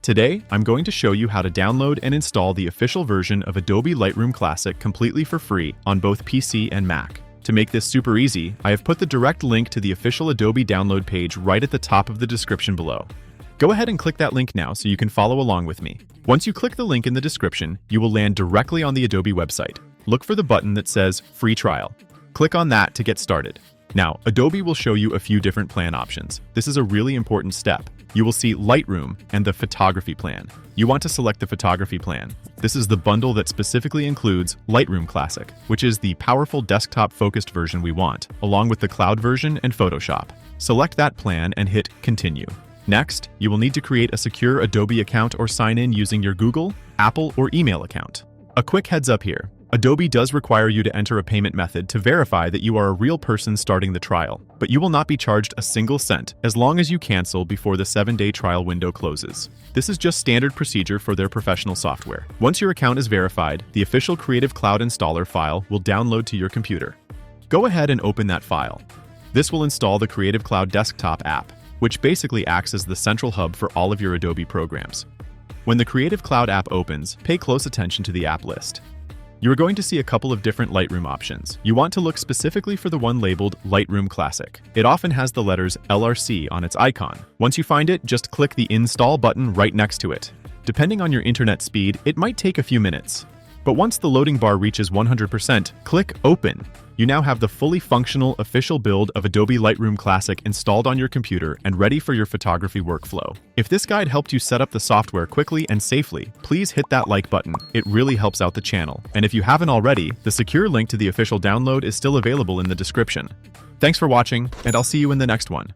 Today, I'm going to show you how to download and install the official version of Adobe Lightroom Classic completely for free on both PC and Mac. To make this super easy, I have put the direct link to the official Adobe download page right at the top of the description below. Go ahead and click that link now so you can follow along with me. Once you click the link in the description, you will land directly on the Adobe website. Look for the button that says Free Trial. Click on that to get started. Now, Adobe will show you a few different plan options. This is a really important step. You will see Lightroom and the Photography plan. You want to select the Photography plan. This is the bundle that specifically includes Lightroom Classic, which is the powerful desktop-focused version we want, along with the cloud version and Photoshop. Select that plan and hit Continue. Next, you will need to create a secure Adobe account or sign in using your Google, Apple, or email account. A quick heads up here. Adobe does require you to enter a payment method to verify that you are a real person starting the trial, but you will not be charged a single cent as long as you cancel before the 7-day trial window closes. This is just standard procedure for their professional software. Once your account is verified, the official Creative Cloud installer file will download to your computer. Go ahead and open that file. This will install the Creative Cloud desktop app, which basically acts as the central hub for all of your Adobe programs. When the Creative Cloud app opens, pay close attention to the app list. You are going to see a couple of different Lightroom options. You want to look specifically for the one labeled Lightroom Classic. It often has the letters LRC on its icon. Once you find it, just click the Install button right next to it. Depending on your internet speed, it might take a few minutes. But once the loading bar reaches 100%, click Open. You now have the fully functional official build of Adobe Lightroom Classic installed on your computer and ready for your photography workflow. If this guide helped you set up the software quickly and safely, please hit that like button. It really helps out the channel. And if you haven't already, the secure link to the official download is still available in the description. Thanks for watching, and I'll see you in the next one.